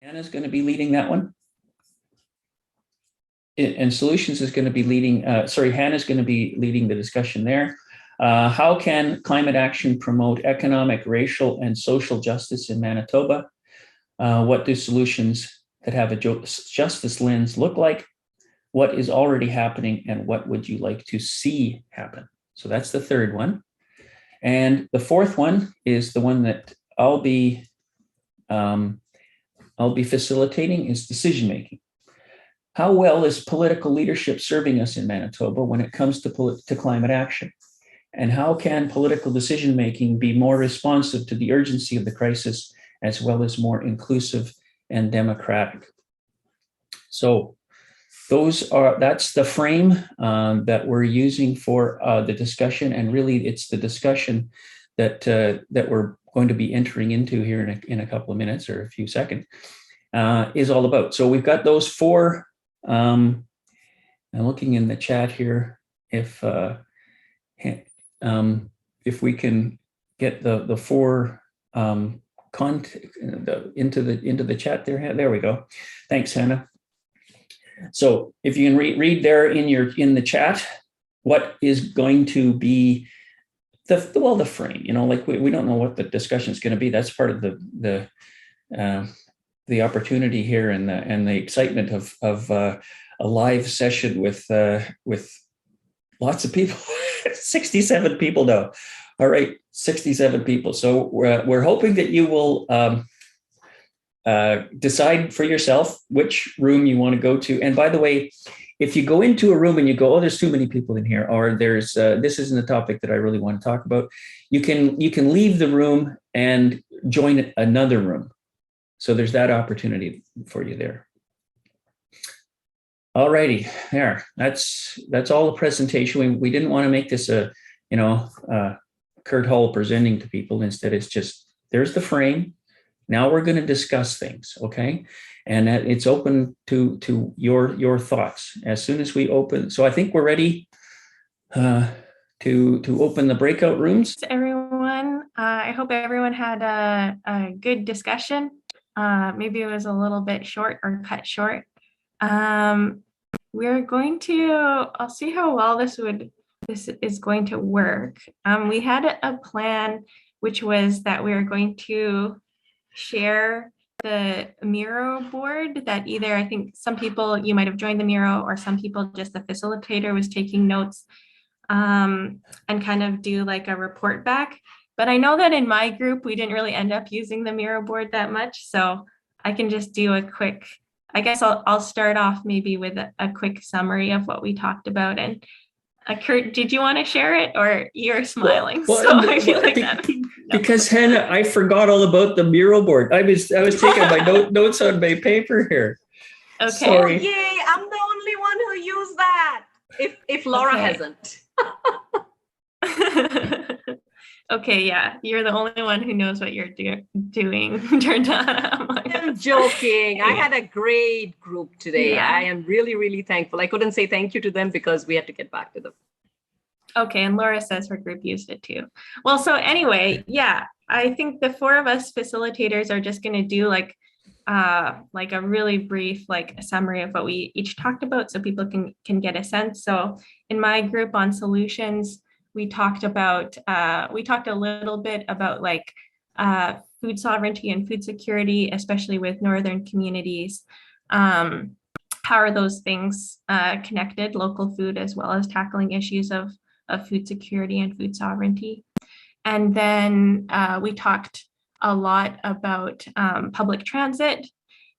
Hannah's going to be leading that one. And Solutions is going to be leading, Hannah's going to be leading the discussion there. How can climate action promote economic, racial, and social justice in Manitoba? What do solutions that have a justice lens look like? What is already happening, and what would you like to see happen? So that's the third one. And the fourth one is the one that I'll be facilitating, is decision making. How well is political leadership serving us in Manitoba when it comes to climate action? And how can political decision making be more responsive to the urgency of the crisis, as well as more inclusive and democratic? So that's the frame that we're using for the discussion, and really it's the discussion that we're going to be entering into here in a couple of minutes or a few seconds is all about. So we've got those four. I'm looking in the chat here if we can get the four into the chat there. There we go. Thanks, Hannah. So if you can read there in the chat, what is going to be the frame, like we don't know what the discussion is going to be. That's part of the opportunity here and the excitement of a live session with lots of people. 67 people now. All right, 67 people. So we're hoping that you will decide for yourself which room you want to go to. And by the way, if you go into a room and you go, oh, there's too many people in here, or there's this isn't a topic that I really want to talk about, you can leave the room and join another room. So there's that opportunity for you there. All righty, there. That's all the presentation. We didn't want to make this Kurt Hall presenting to people. Instead, it's just, there's the frame. Now we're going to discuss things, okay? And it's open to your thoughts as soon as we open. So I think we're ready to open the breakout rooms. Everyone, I hope everyone had a good discussion. Maybe it was a little bit short or cut short. We're going to, I'll see how well this is going to work. We had a plan, which was that we were going to share the Miro board that either, I think some people, you might have joined the Miro, or some people, just the facilitator was taking notes and kind of do like a report back. But I know that in my group, we didn't really end up using the Miro board that much. So I can just do a quick, I guess I'll start off maybe with a quick summary of what we talked about. And Kurt, did you want to share it, or you're smiling? Well, so I feel like that. No. Because Hannah, I forgot all about the mural board. I was taking my notes on my paper here. Okay. Sorry. Oh, yay! I'm the only one who used that. If Laura hasn't. Okay, yeah, you're the only one who knows what you're doing, Jordana. I'm joking. I had a great group today. Yeah. I am really, really thankful. I couldn't say thank you to them because we had to get back to them. Okay, and Laura says her group used it too. Well, so anyway, yeah, I think the four of us facilitators are just going to do like a really brief a summary of what we each talked about, so people can get a sense. So in my group on solutions, we talked a little bit about food sovereignty and food security, especially with northern communities. How are those things connected, local food as well as tackling issues of food security and food sovereignty? And then we talked a lot about public transit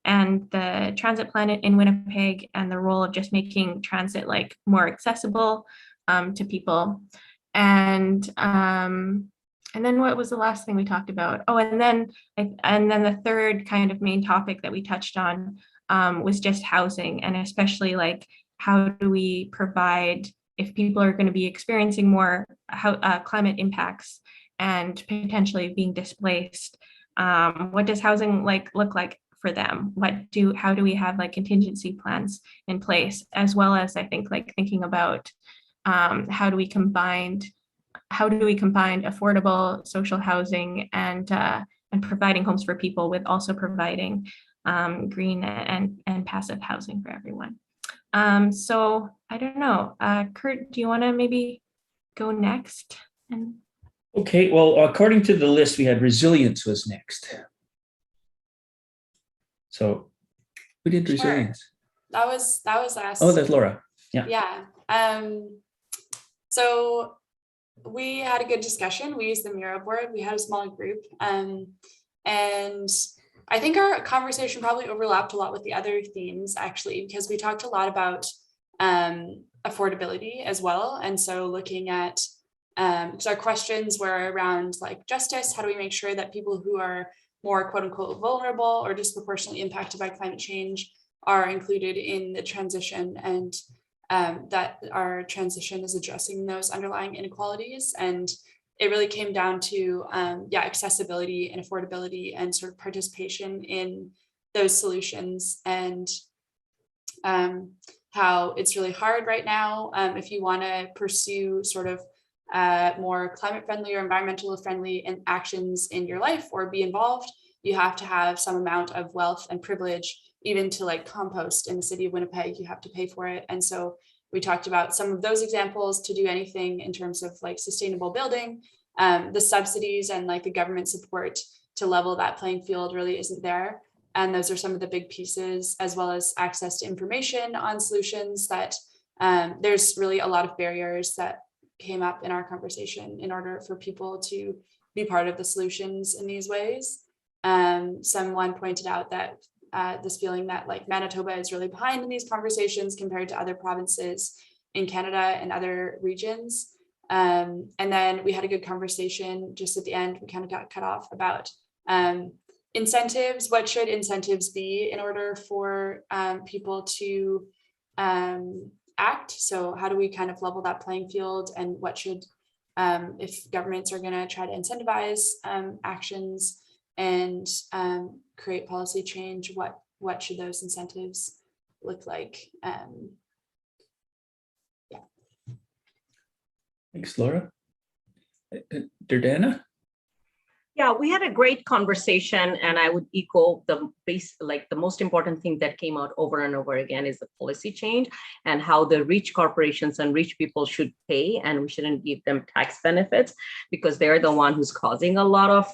and the transit plan in Winnipeg, and the role of just making transit more accessible to people. And then what was the last thing we talked about? Oh, and then the third kind of main topic that we touched on was just housing, and especially how do we provide, if people are going to be experiencing more climate impacts and potentially being displaced, what does housing look like for them? How do we have contingency plans in place, as well as I think thinking about how do we combine affordable social housing and providing homes for people with also providing green and passive housing for everyone. So I don't know, Kurt, do you want to maybe go next? Okay, well, according to the list, we had resilience was next. So who did resilience? That was last. Oh, that's Laura. Yeah. Yeah. So we had a good discussion. We used the Miro board. We had a small group. And I think our conversation probably overlapped a lot with the other themes, actually, because we talked a lot about affordability as well. And so looking at, so our questions were around like justice. How do we make sure that people who are more quote unquote vulnerable or disproportionately impacted by climate change are included in the transition, and that our transition is addressing those underlying inequalities. And it really came down to accessibility and affordability and sort of participation in those solutions, and how it's really hard right now if you want to pursue sort of more climate friendly or environmental friendly actions in your life or be involved, you have to have some amount of wealth and privilege. Even to like compost in the city of Winnipeg, you have to pay for it. And so we talked about some of those examples to do anything in terms of like sustainable building. The subsidies and like the government support to level that playing field really isn't there. And those are some of the big pieces, as well as access to information on solutions that there's really a lot of barriers that came up in our conversation in order for people to be part of the solutions in these ways. Someone pointed out that this feeling that like Manitoba is really behind in these conversations compared to other provinces in Canada and other regions. And then we had a good conversation just at the end. We kind of got cut off about incentives. What should incentives be in order for people to act? So how do we kind of level that playing field, and what should, if governments are going to try to incentivize actions and create policy change, what should those incentives look like? Yeah. Thanks, Laura. Dardana? Yeah, we had a great conversation, and I would echo the most important thing that came out over and over again is the policy change and how the rich corporations and rich people should pay, and we shouldn't give them tax benefits because they're the one who's causing a lot of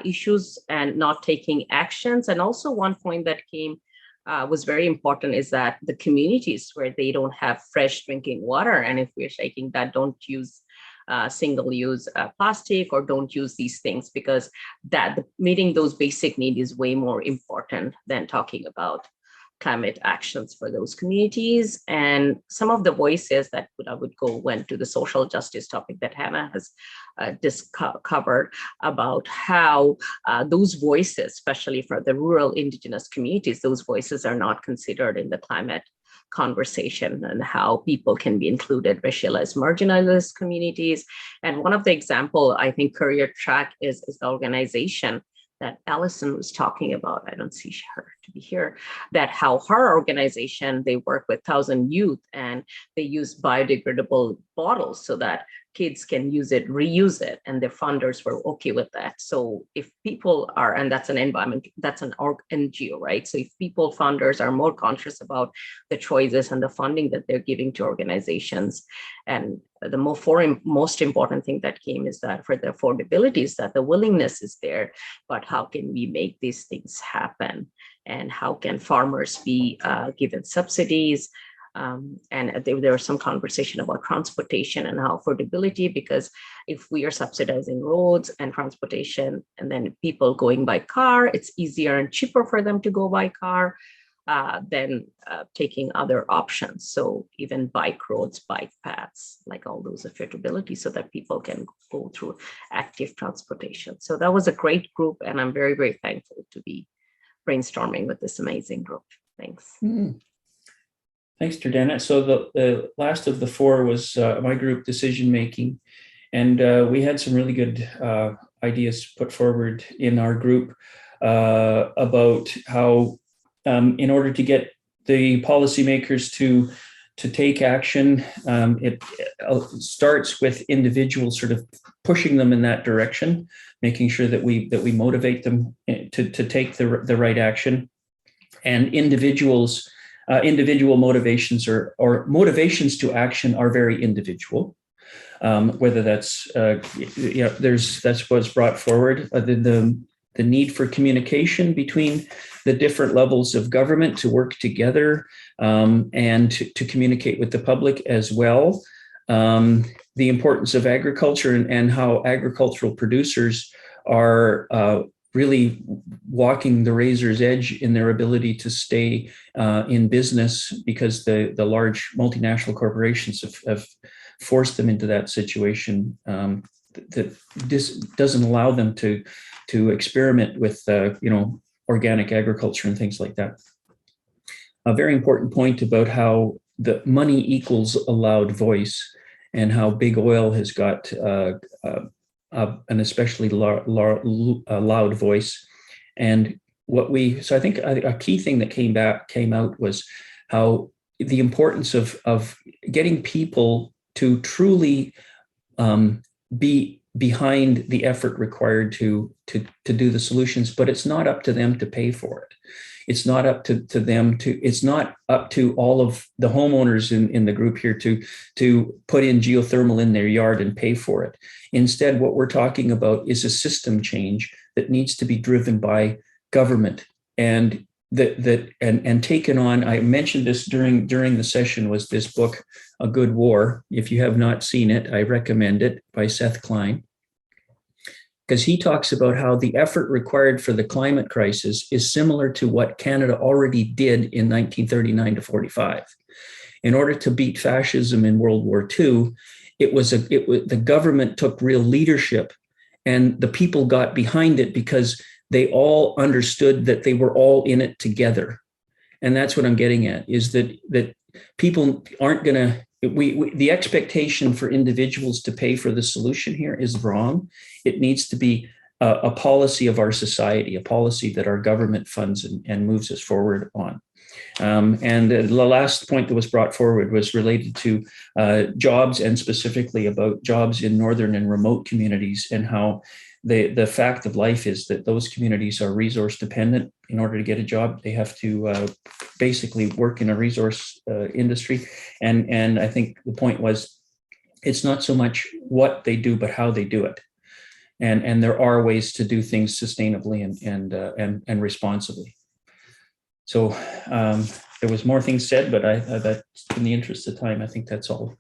issues and not taking actions. And also one point that came was very important is that the communities where they don't have fresh drinking water, and if we're shaking that, don't use single-use plastic or don't use these things, because meeting those basic needs is way more important than talking about climate actions for those communities. And some of the voices that went to the social justice topic that Hannah has covered about how those voices, especially for the rural Indigenous communities, those voices are not considered in the climate conversation, and how people can be included, racialized, marginalized communities. And one of the example, I think Career Track is the organization that Allison was talking about. I don't see her to be here, that how her organization, they work with 1,000 youth and they use biodegradable bottles so that kids can use it, reuse it, and the funders were okay with that. So if people are, and that's an NGO, right? So if people, funders are more conscious about the choices and the funding that they're giving to organizations, and the most important thing that came is that for the affordability is that the willingness is there, but how can we make these things happen? And how can farmers be given subsidies? And there was some conversation about transportation and how affordability, because if we are subsidizing roads and transportation and then people going by car, it's easier and cheaper for them to go by car than taking other options. So even bike roads, bike paths, like all those affordability so that people can go through active transportation. So that was a great group, and I'm very, very thankful to be brainstorming with this amazing group. Thanks. Thanks, Dardana. So the last of the four was my group, decision making, and we had some really good ideas put forward in our group about how, in order to get the policymakers to take action, it starts with individuals sort of pushing them in that direction, making sure that we motivate them to take the right action. and individual motivations or motivations to action are very individual. Whether that's that's what's brought forward. The need for communication between the different levels of government to work together, and to communicate with the public as well. The importance of agriculture and how agricultural producers are really walking the razor's edge in their ability to stay in business, because the large multinational corporations have forced them into that situation. That this doesn't allow them to experiment with organic agriculture and things like that. A very important point about how the money equals a loud voice, and how big oil has got an especially loud voice. And so I think a key thing that came out was how the importance of getting people to truly be behind the effort required to do the solutions, but it's not up to them to pay for it. It's not up to them it's not up to all of the homeowners in the group here to put in geothermal in their yard and pay for it. Instead, what we're talking about is a system change that needs to be driven by government, and taken on. I mentioned this during the session, was this book, A Good War. If you have not seen it, I recommend it, by Seth Klein, because he talks about how the effort required for the climate crisis is similar to what Canada already did in 1939 to 45. In order to beat fascism in World War II, the government took real leadership, and the people got behind it because they all understood that they were all in it together. And that's what I'm getting at, is that people aren't going to, the expectation for individuals to pay for the solution here is wrong. It needs to be a policy of our society, a policy that our government funds and moves us forward on. And the last point that was brought forward was related to jobs, and specifically about jobs in northern and remote communities, and how the fact of life is that those communities are resource dependent. In order to get a job, they have to basically work in a resource industry. And I think the point was, it's not so much what they do, but how they do it. And there are ways to do things sustainably and responsibly. So there was more things said, but that in the interest of time, I think that's all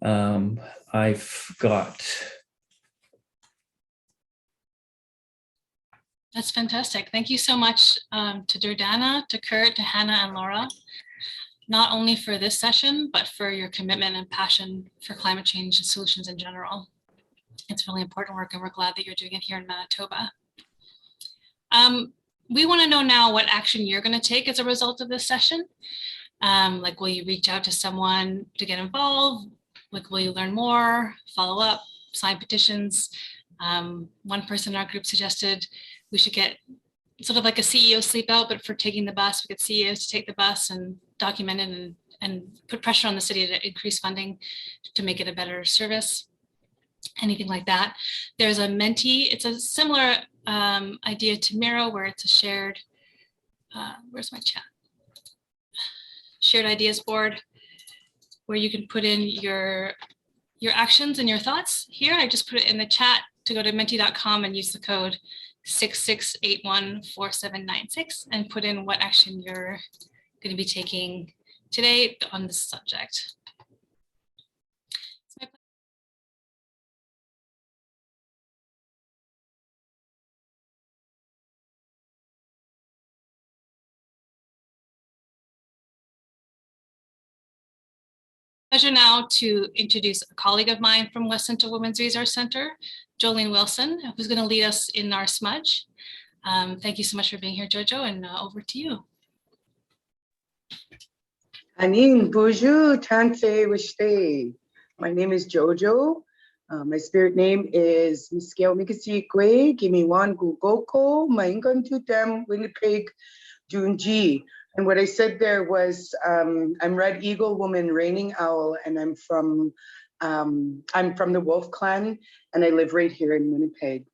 I've got. That's fantastic. Thank you so much to Jordana, to Kurt, to Hannah and Laura, not only for this session, but for your commitment and passion for climate change and solutions in general. It's really important work, and we're glad that you're doing it here in Manitoba. We want to know now what action you're going to take as a result of this session. Like, will you reach out to someone to get involved? Like, will you learn more, follow up, sign petitions? One person in our group suggested we should get sort of like a CEO sleep out, but for taking the bus, we get CEOs to take the bus and document it and put pressure on the city to increase funding to make it a better service. Anything like that. There's a Menti. It's a similar idea to Miro, where it's a shared, where's my chat? Shared ideas board, where you can put in your actions and your thoughts. Here, I just put it in the chat to go to menti.com and use the code 66814796 and put in what action you're going to be taking today on this subject. Pleasure now to introduce a colleague of mine from West Central Women's Resource Center, Jolene Wilson, who's going to lead us in our Smudge. Thank you so much for being here, Jojo, and over to you. Anin bonjour, tante wishte. My name is Jojo. My spirit name is Miskeo Mikasikwe, Gimiwan Gugoko, Maingon Tutem, Winnipeg, Junji. And what I said there was, I'm Red Eagle Woman, Raining Owl, and I'm from the Wolf Clan, and I live right here in Winnipeg.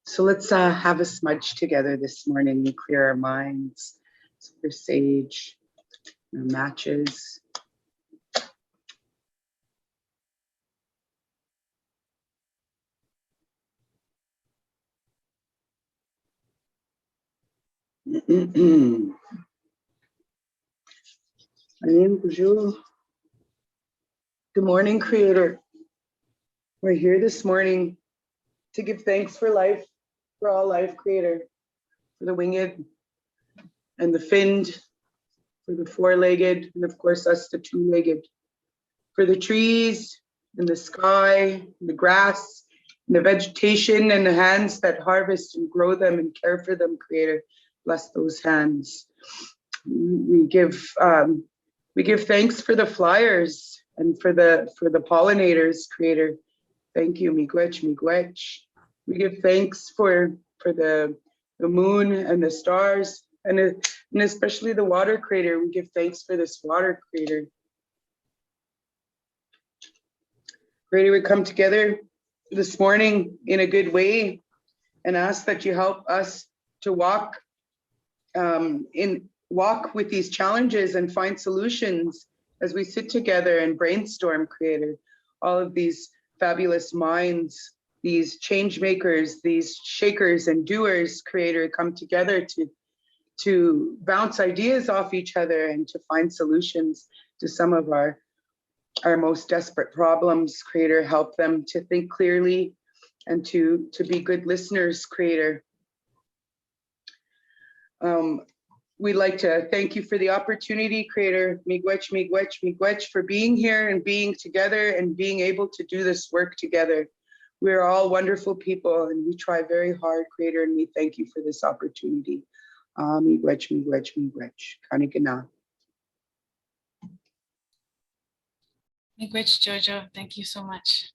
So let's have a smudge together this morning and clear our minds. So for sage, our matches. Bonjour. Good morning, Creator. We're here this morning to give thanks for life, for all life, Creator, for the winged and the finned, for the four-legged, and of course us, the two-legged, for the trees and the sky, and the grass, and the vegetation, and the hands that harvest and grow them and care for them, Creator. Bless those hands. We give thanks for the flyers and for the pollinators, Creator. Thank you, miigwech, miigwech. We give thanks for the moon and the stars, and especially the water, Creator. We give thanks for this water, Creator. Creator, we come together this morning in a good way and ask that you help us to walk with these challenges and find solutions as we sit together and brainstorm, Creator. All of these fabulous minds, these change makers, these shakers and doers, Creator, come together to bounce ideas off each other and to find solutions to some of our most desperate problems, Creator. Help them to think clearly and to be good listeners, Creator. We'd like to thank you for the opportunity, Creator, miigwech, miigwech, miigwech, for being here and being together and being able to do this work together. We're all wonderful people and we try very hard, Creator, and we thank you for this opportunity. Miigwech, miigwech, miigwech. Kanigana. Miigwech, Jojo. Thank you so much.